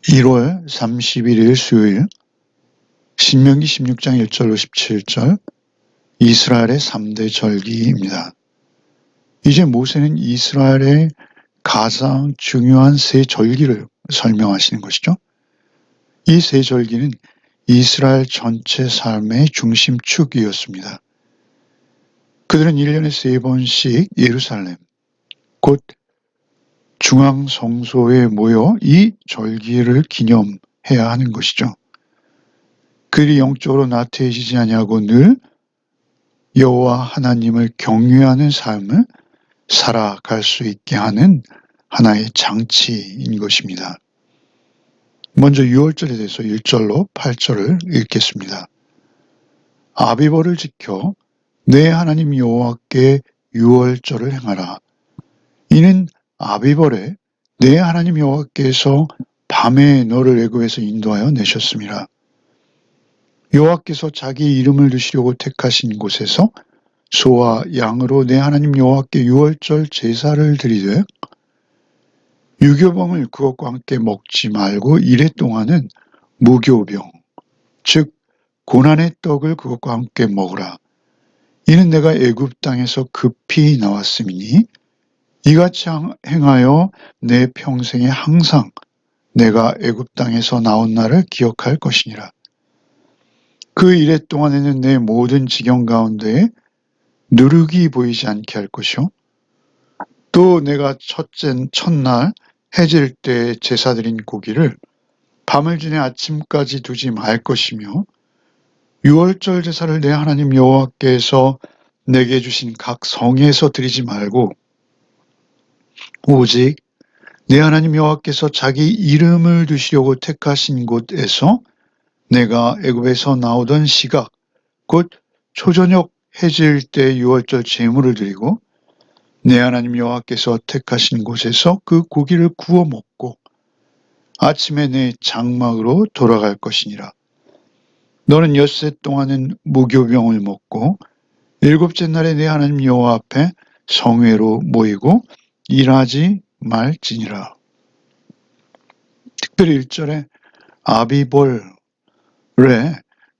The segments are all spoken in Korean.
1월 31일 수요일 신명기 16장 1절로 17절 이스라엘의 3대 절기입니다. 이제 모세는 이스라엘의 가장 중요한 세 절기를 설명하시는 것이죠. 이 세 절기는 이스라엘 전체 삶의 중심축이었습니다. 그들은 1년에 3번씩 예루살렘, 곧 중앙성소에 모여 이 절기를 기념해야 하는 것이죠. 그들이 영적으로 나태해지지 아니하고 늘 여호와 하나님을 경외하는 삶을 살아갈 수 있게 하는 하나의 장치인 것입니다. 먼저 6월절에 대해서 1절로 8절을 읽겠습니다. 아비벌을 지켜 내 하나님 여호와께 6월절을 행하라. 이는 아비벌에 내 하나님 여호와께서 밤에 너를 애굽에서 인도하여 내셨습니다. 여호와께서 자기 이름을 두시려고 택하신 곳에서 소와 양으로 내 하나님 여호와께 6월절 제사를 드리되 유교병을 그것과 함께 먹지 말고 이래 동안은 무교병, 즉 고난의 떡을 그것과 함께 먹으라. 이는 내가 애굽 땅에서 급히 나왔음이니 이같이 행하여 내 평생에 항상 내가 애굽 땅에서 나온 날을 기억할 것이니라. 그 이래 동안에는 내 모든 지경 가운데에 누룩이 보이지 않게 할 것이요. 또 내가 첫날 해질 때 제사드린 고기를 밤을 지내 아침까지 두지 말 것이며 6월절 제사를 내 하나님 여호와께서 내게 주신 각 성에서 드리지 말고 오직 내 하나님 여호와께서 자기 이름을 두시려고 택하신 곳에서 내가 애굽에서 나오던 시각 곧 초저녁 해질 때 6월절 제물을 드리고 내 하나님 여호와께서 택하신 곳에서 그 고기를 구워 먹고 아침에 내 장막으로 돌아갈 것이니라. 너는 엿새 동안은 무교병을 먹고 일곱째 날에 내 하나님 여호와 앞에 성회로 모이고 일하지 말지니라. 특별히 1절에 아비벌에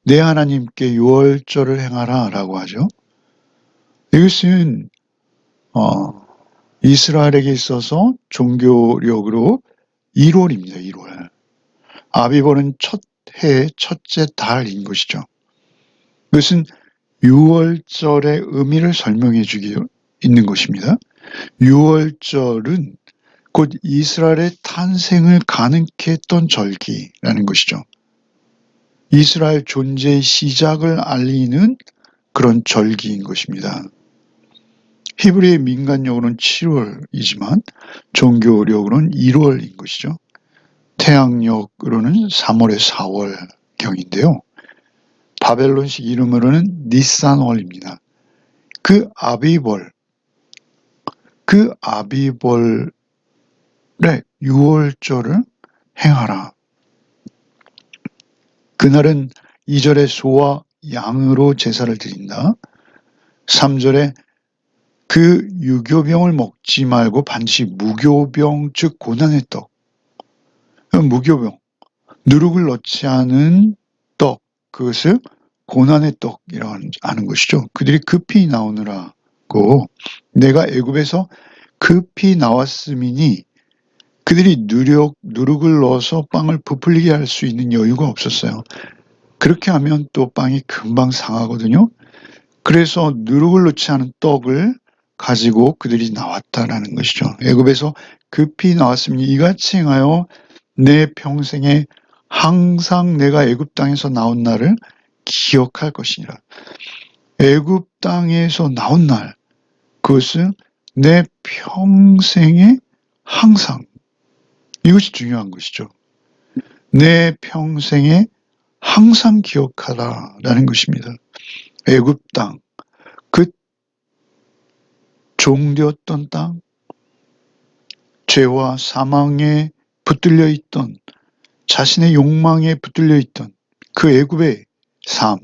내 하나님께 6월절을 행하라 라고 하죠. 이것은 이스라엘에게 있어서 종교력으로 1월입니다. 1월. 아비벌은 첫 해의 첫째 달인 것이죠. 이것은 6월절의 의미를 설명해 주기 있는 것입니다. 6월절은 곧 이스라엘의 탄생을 가능케 했던 절기라는 것이죠. 이스라엘 존재의 시작을 알리는 그런 절기인 것입니다. 히브리의 민간력으로는 7월이지만 종교력으로는 1월인 것이죠. 태양력으로는 3월에 4월경인데요. 바벨론식 이름으로는 니산월입니다. 그 아비벌의 6월절을 행하라. 그날은 2절에 소와 양으로 제사를 드린다. 3절에 그 유교병을 먹지 말고 반드시 무교병 즉 고난의 떡, 무교병, 누룩을 넣지 않은 떡, 그것을 고난의 떡이라고 하는 것이죠. 그들이 급히 나오느라고 내가 애굽에서 급히 나왔음이니 그들이 누룩을 넣어서 빵을 부풀리게 할 수 있는 여유가 없었어요. 그렇게 하면 또 빵이 금방 상하거든요. 그래서 누룩을 넣지 않은 떡을 가지고 그들이 나왔다라는 것이죠. 애굽에서 급히 나왔으니 이같이 행하여 내 평생에 항상 내가 애굽 땅에서 나온 날을 기억할 것이니라. 애굽 땅에서 나온 날, 그것은 내 평생에 항상, 이것이 중요한 것이죠. 내 평생에 항상 기억하라라는 것입니다. 애굽 땅, 그 종되었던 땅, 죄와 사망에 붙들려 있던, 자신의 욕망에 붙들려 있던 그 애굽의 삶,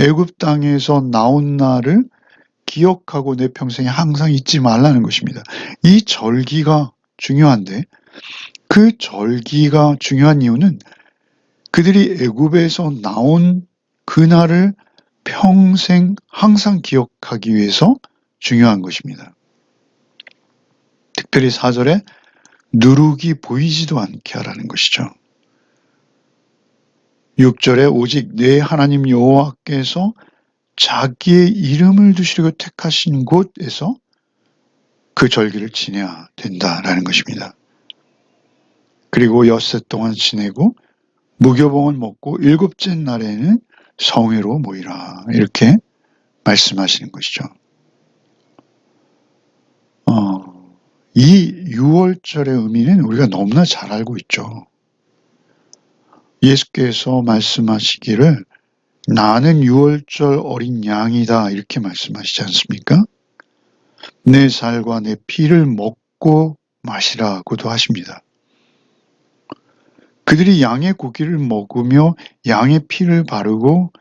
애굽 땅에서 나온 날을 기억하고 내 평생에 항상 잊지 말라는 것입니다. 이 절기가 중요한데 그 절기가 중요한 이유는 그들이 애굽에서 나온 그날을 평생 항상 기억하기 위해서 중요한 것입니다. 특별히 4절에 누룩이 보이지도 않게 하라는 것이죠. 6절에 오직 내 하나님 여호와께서 자기의 이름을 두시려고 택하신 곳에서 그 절기를 지내야 된다라는 것입니다. 그리고 엿새 동안 지내고 무교봉을 먹고 일곱째 날에는 성회로 모이라 이렇게 말씀하시는 것이죠. 이 6월절의 의미는 우리가 너무나 잘 알고 있죠. 예수께서 말씀하시기를 나는 6월절 어린 양이다 이렇게 말씀하시지 않습니까? 내 살과 내 피를 먹고 마시라고도 하십니다. 그들이 양의 고기를 먹으며 양의 피를 바르고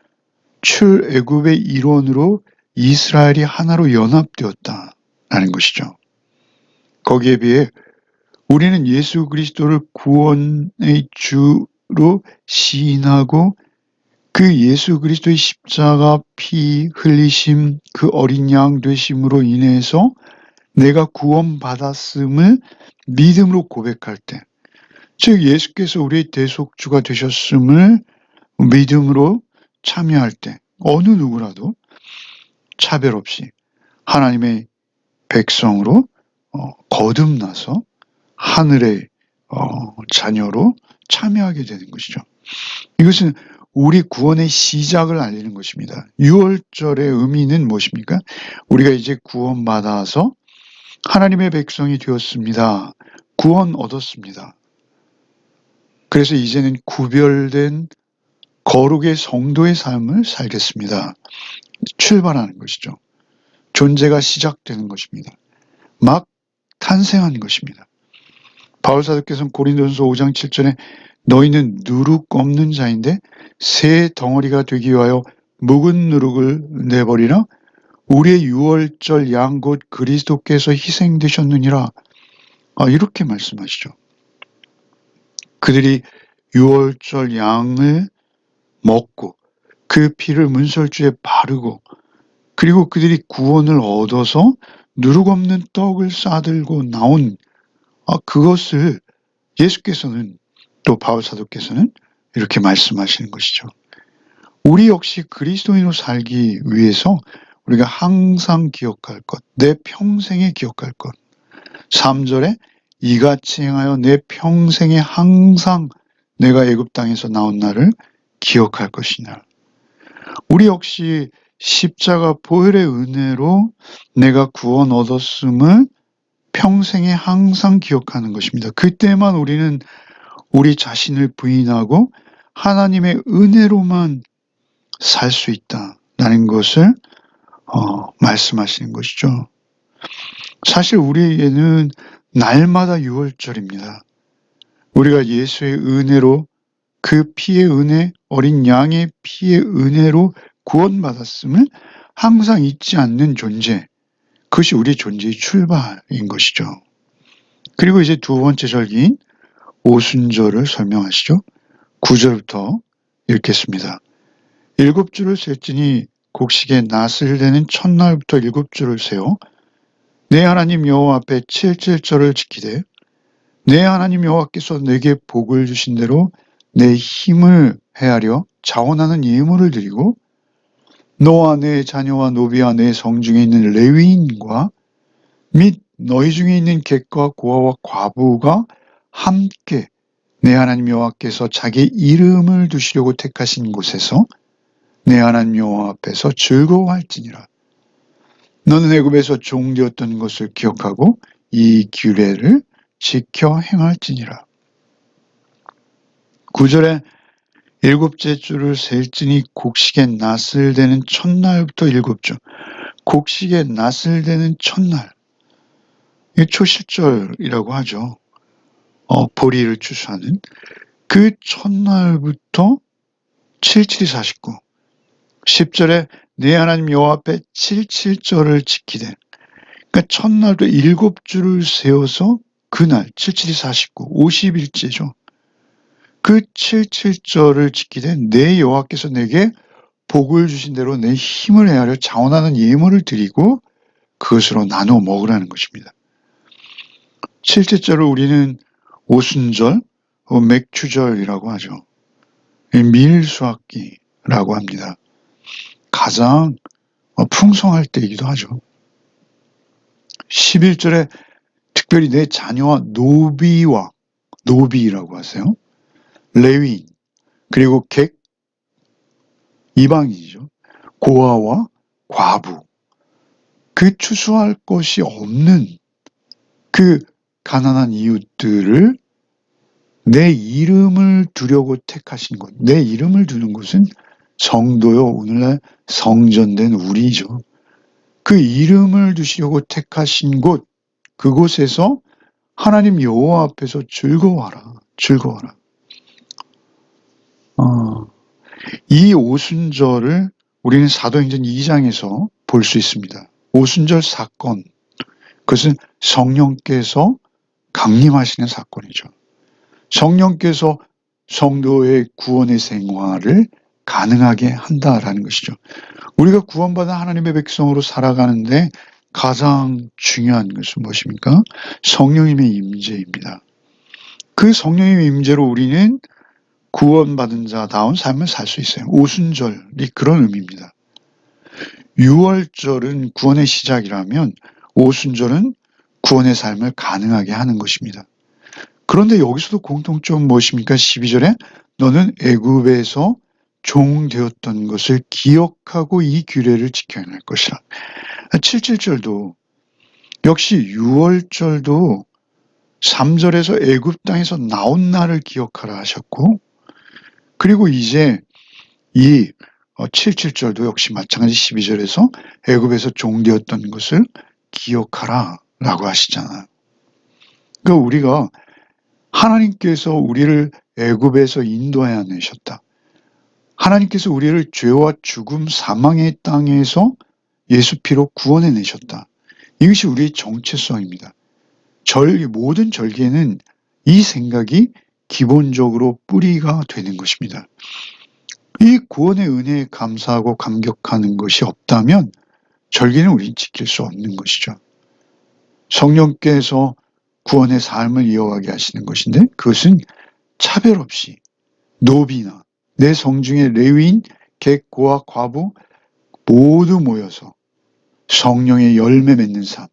출애굽의 일원으로 이스라엘이 하나로 연합되었다라는 것이죠. 거기에 비해 우리는 예수 그리스도를 구원의 주로 시인하고 그 예수 그리스도의 십자가 피 흘리심 그 어린 양 되심으로 인해서 내가 구원받았음을 믿음으로 고백할 때, 즉 예수께서 우리의 대속주가 되셨음을 믿음으로 참여할 때 어느 누구라도 차별 없이 하나님의 백성으로 거듭나서 하늘의 자녀로 참여하게 되는 것이죠. 이것은 우리 구원의 시작을 알리는 것입니다. 6월절의 의미는 무엇입니까? 우리가 이제 구원받아서 하나님의 백성이 되었습니다. 구원 얻었습니다. 그래서 이제는 구별된 거룩의 성도의 삶을 살겠습니다. 출발하는 것이죠. 존재가 시작되는 것입니다. 막 탄생한 것입니다. 바울사도께서는 고린도전서 5장 7절에 너희는 누룩 없는 자인데 새 덩어리가 되기 위하여 묵은 누룩을 내버리라 우리의 6월절 양 곧 그리스도께서 희생되셨느니라. 이렇게 말씀하시죠. 그들이 6월절 양을 먹고 그 피를 문설주에 바르고 그리고 그들이 구원을 얻어서 누룩 없는 떡을 싸들고 나온 그것을 예수께서는 또 바울사도께서는 이렇게 말씀하시는 것이죠. 우리 역시 그리스도인으로 살기 위해서 우리가 항상 기억할 것, 내 평생에 기억할 것. 3절에 이같이 행하여 내 평생에 항상 내가 애굽 땅에서 나온 날을 기억할 것이냐. 우리 역시 십자가 보혈의 은혜로 내가 구원 얻었음을 평생에 항상 기억하는 것입니다. 그때만 우리는 우리 자신을 부인하고 하나님의 은혜로만 살 수 있다라는 것을 말씀하시는 것이죠. 사실 우리에게는 날마다 6월절입니다. 우리가 예수의 은혜로 그 피의 은혜, 어린 양의 피의 은혜로 구원받았음을 항상 잊지 않는 존재, 그것이 우리 존재의 출발인 것이죠. 그리고 이제 두 번째 절기인 오순절을 설명하시죠. 9절부터 읽겠습니다. 7주를 셀지니 곡식의 낫을 되는 첫날부터 7주를 세어 내 하나님 여호와 앞에 7절을 지키되 내 하나님 여호와께서 내게 복을 주신 대로 내 힘을 헤아려 자원하는 예물을 드리고 너와 내 자녀와 노비와 내 성중에 있는 레위인과 및 너희 중에 있는 객과 고아와 과부가 함께 내 하나님 여호와께서 자기 이름을 두시려고 택하신 곳에서 내 하나님 여호와 앞에서 즐거워할지니라. 너는 애굽에서 종되었던 것을 기억하고 이 규례를 지켜 행할지니라. 9절에 7째 주를 셀지니 곡식의 낫을 되는 첫날부터 7주. 곡식의 낫을 되는 첫날. 이게 초실절이라고 하죠. 보리를 추수하는 그 첫날부터 77이 49. 10절에 내 하나님 여호와 앞에 77절을 지키되 그러니까 첫날도 7주를 세워서 그날 77이 49, 50일째죠. 그 77절을 지키되 내 여호와께서 내게 복을 주신 대로 내 힘을 헤아려 자원하는 예물을 드리고 그것으로 나누어 먹으라는 것입니다. 7제절을 우리는 오순절, 맥추절이라고 하죠. 밀수확기라고 합니다. 가장 풍성할 때이기도 하죠. 11절에 특별히 내 자녀와 노비라고 하세요. 레위인, 그리고 객, 이방인이죠. 고아와 과부, 그 추수할 것이 없는 그 가난한 이웃들을 내 이름을 두려고 택하신 곳, 내 이름을 두는 곳은 성도요, 오늘날 성전된 우리죠. 그 이름을 두시려고 택하신 곳, 그곳에서 하나님 여호와 앞에서 즐거워하라. 이 오순절을 우리는 사도행전 2장에서 볼 수 있습니다. 오순절 사건, 그것은 성령께서 강림하시는 사건이죠. 성령께서 성도의 구원의 생활을 가능하게 한다라는 것이죠. 우리가 구원받은 하나님의 백성으로 살아가는데 가장 중요한 것은 무엇입니까? 성령님의 임재입니다. 그 성령님의 임재로 우리는 구원받은 자다운 삶을 살 수 있어요. 오순절이 그런 의미입니다. 유월절은 구원의 시작이라면 오순절은 구원의 삶을 가능하게 하는 것입니다. 그런데 여기서도 공통점은 무엇입니까? 12절에 너는 애굽에서 종되었던 것을 기억하고 이 규례를 지켜야 할 것이라. 77절도 역시 유월절도 3절에서 애굽 땅에서 나온 날을 기억하라 하셨고, 그리고 이제 이 77절도 역시 마찬가지 12절에서 애굽에서 종되었던 것을 기억하라 라고 하시잖아요. 그러니까 우리가 하나님께서 우리를 애굽에서 인도하여 내셨다. 하나님께서 우리를 죄와 죽음, 사망의 땅에서 예수 피로 구원해 내셨다. 이것이 우리의 정체성입니다. 모든 절기에는 이 생각이 기본적으로 뿌리가 되는 것입니다. 이 구원의 은혜에 감사하고 감격하는 것이 없다면 절기는 우리는 지킬 수 없는 것이죠. 성령께서 구원의 삶을 이어가게 하시는 것인데 그것은 차별 없이 노비나 내 성중의 레위인, 객, 고아, 과부 모두 모여서 성령의 열매 맺는 삶,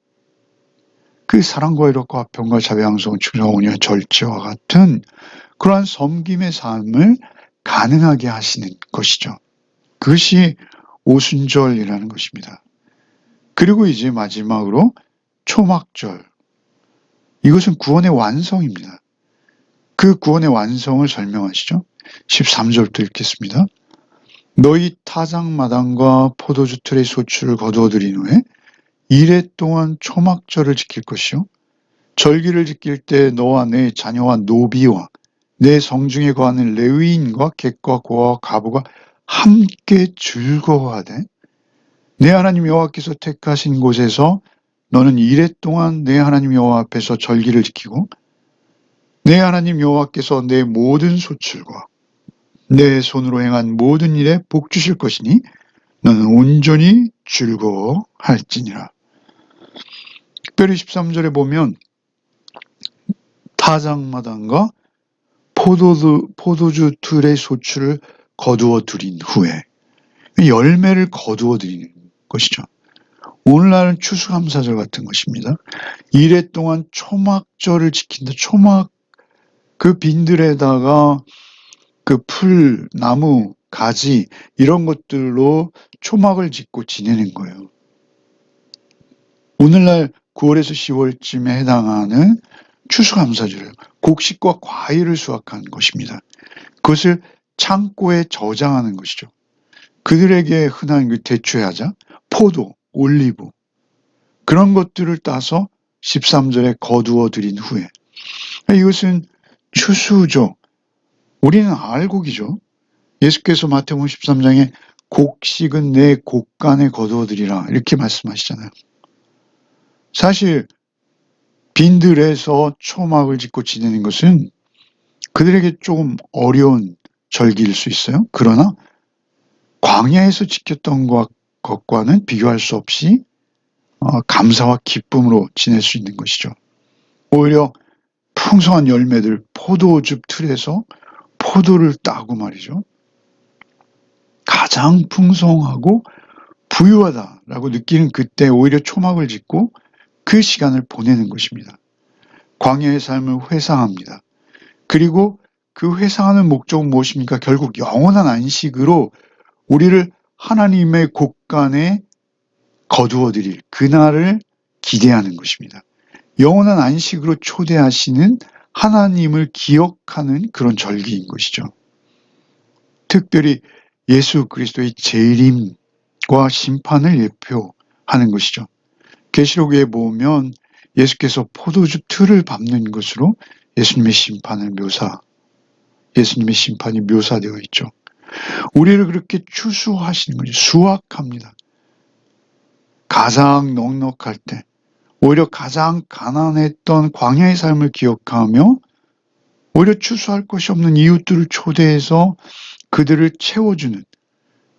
그 사랑과 이롭고 화평과 자비, 양성, 충성, 온유와 절제와 같은 그러한 섬김의 삶을 가능하게 하시는 것이죠. 그것이 오순절이라는 것입니다. 그리고 이제 마지막으로 초막절, 이것은 구원의 완성입니다. 그 구원의 완성을 설명하시죠. 13절부터 읽겠습니다. 너희 타작마당과 포도주 틀의 소출을 거두어들인 후에 이레 동안 초막절을 지킬 것이요 절기를 지킬 때 너와 내 자녀와 노비와 내 성중에 거하는 레위인과 객과 고아와 과부가 함께 즐거워하되 내 하나님 여호와께서 택하신 곳에서 너는 이레 동안 내 하나님 여호와 앞에서 절기를 지키고 내 하나님 여호와께서 내 모든 소출과 내 손으로 행한 모든 일에 복 주실 것이니 너는 온전히 즐거워할지니라. 특별히 13절에 보면 타작마당과 포도주 틀의 소출을 거두어 들인 후에 열매를 거두어 들이는 것이죠. 오늘날은 추수감사절 같은 것입니다. 이래 동안 초막절을 지킨다. 초막 그 빈들에다가 그 풀, 나무, 가지 이런 것들로 초막을 짓고 지내는 거예요. 오늘날 9월에서 10월쯤에 해당하는 추수감사절이에요. 곡식과 과일을 수확하는 것입니다. 그것을 창고에 저장하는 것이죠. 그들에게 흔한 그 대추야자, 포도, 올리브 그런 것들을 따서 13절에 거두어 들인 후에 이것은 추수죠. 우리는 알곡이죠. 예수께서 마태복음 13장에 곡식은 내 곡간에 거두어 들이라 이렇게 말씀하시잖아요. 사실 빈들에서 초막을 짓고 지내는 것은 그들에게 조금 어려운 절기일 수 있어요. 그러나 광야에서 지켰던 것과는 비교할 수 없이 감사와 기쁨으로 지낼 수 있는 것이죠. 오히려 풍성한 열매들, 포도즙 틀에서 포도를 따고 말이죠. 가장 풍성하고 부유하다라고 느끼는 그때 오히려 초막을 짓고 그 시간을 보내는 것입니다. 광야의 삶을 회상합니다. 그리고 그 회상하는 목적은 무엇입니까? 결국 영원한 안식으로 우리를 하나님의 곳간에 거두어 드릴 그날을 기대하는 것입니다. 영원한 안식으로 초대하시는 하나님을 기억하는 그런 절기인 것이죠. 특별히 예수 그리스도의 재림과 심판을 예표하는 것이죠. 계시록에 보면 예수께서 포도주 틀을 밟는 것으로 예수님의 심판이 묘사되어 있죠. 우리를 그렇게 추수하시는 거죠. 수확합니다. 가장 넉넉할 때, 오히려 가장 가난했던 광야의 삶을 기억하며 오히려 추수할 것이 없는 이웃들을 초대해서 그들을 채워주는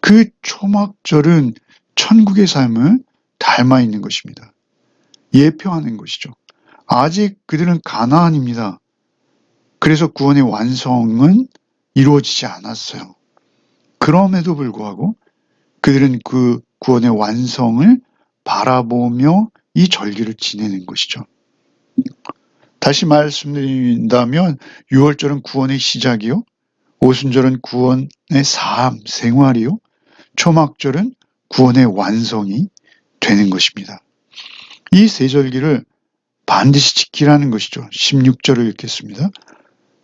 그 초막절은 천국의 삶을 닮아 있는 것입니다. 예표하는 것이죠. 아직 그들은 가나안입니다. 그래서 구원의 완성은 이루어지지 않았어요. 그럼에도 불구하고 그들은 그 구원의 완성을 바라보며 이 절기를 지내는 것이죠. 다시 말씀드린다면 6월절은 구원의 시작이요. 오순절은 구원의 삶, 생활이요. 초막절은 구원의 완성이 되는 것입니다. 이 세 절기를 반드시 지키라는 것이죠. 16절을 읽겠습니다.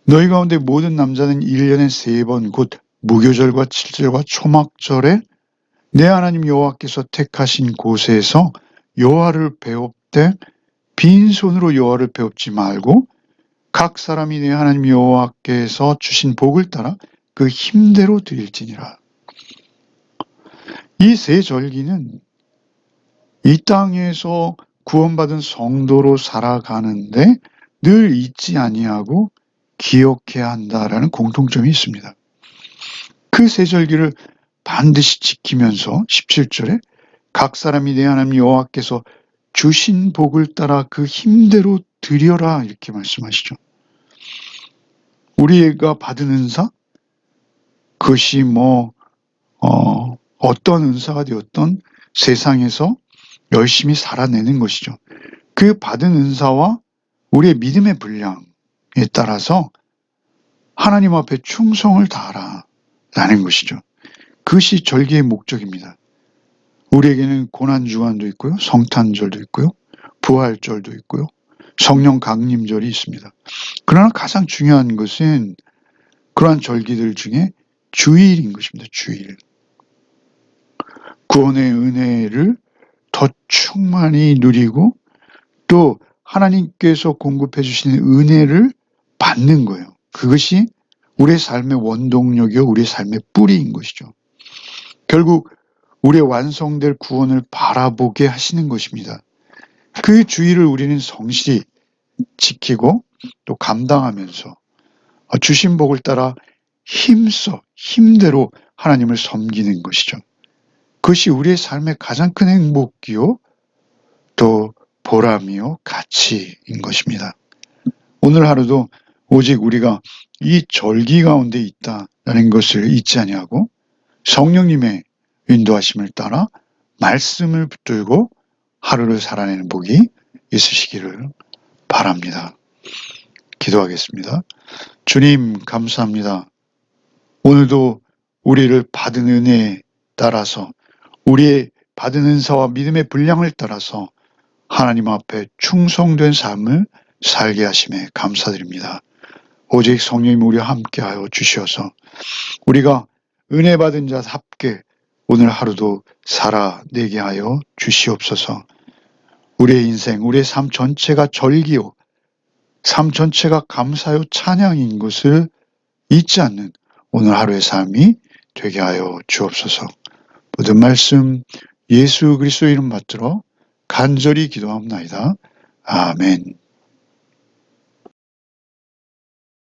너희 가운데 모든 남자는 1년에 3번 곧 무교절과 칠절과 초막절에 내 하나님 여호와께서 택하신 곳에서 여호와를 배웁되 빈손으로 여호와를 배웁지 말고 각 사람이 내 하나님 여호와께서 주신 복을 따라 그 힘대로 드릴지니라. 이 세 절기는 이 땅에서 구원받은 성도로 살아가는데 늘 잊지 아니하고 기억해야 한다라는 공통점이 있습니다. 그 세 절기를 반드시 지키면서 17절에 각 사람이 내 하나님 여호와께서 주신 복을 따라 그 힘대로 드려라 이렇게 말씀하시죠. 우리가 받은 은사, 그것이 어떤 은사가 되었던 세상에서 열심히 살아내는 것이죠. 그 받은 은사와 우리의 믿음의 분량에 따라서 하나님 앞에 충성을 다하라라는 것이죠. 그것이 절기의 목적입니다. 우리에게는 고난주간도 있고요. 성탄절도 있고요. 부활절도 있고요. 성령 강림절이 있습니다. 그러나 가장 중요한 것은 그러한 절기들 중에 주일인 것입니다. 주일. 구원의 은혜를 더 충만히 누리고 또 하나님께서 공급해 주시는 은혜를 받는 거예요. 그것이 우리의 삶의 원동력이요. 우리의 삶의 뿌리인 것이죠. 결국 우리의 완성될 구원을 바라보게 하시는 것입니다. 그 주의를 우리는 성실히 지키고 또 감당하면서 주신 복을 따라 힘대로 하나님을 섬기는 것이죠. 그것이 우리의 삶의 가장 큰 행복이요. 또 보람이요. 가치인 것입니다. 오늘 하루도 오직 우리가 이 절기 가운데 있다라는 것을 잊지 아니하고 성령님의 인도하심을 따라 말씀을 붙들고 하루를 살아내는 복이 있으시기를 바랍니다. 기도하겠습니다. 주님 감사합니다. 오늘도 우리를 받은 은혜에 따라서 우리의 받은 은사와 믿음의 분량을 따라서 하나님 앞에 충성된 삶을 살게 하심에 감사드립니다. 오직 성령님 우리와 함께하여 주셔서 우리가 은혜 받은 자답게 오늘 하루도 살아내게 하여 주시옵소서. 우리의 인생, 우리의 삶 전체가 절기요, 삶 전체가 감사요 찬양인 것을 잊지 않는 오늘 하루의 삶이 되게 하여 주옵소서. 모든 말씀 예수 그리스도의 이름 받들어 간절히 기도합니다. 아멘.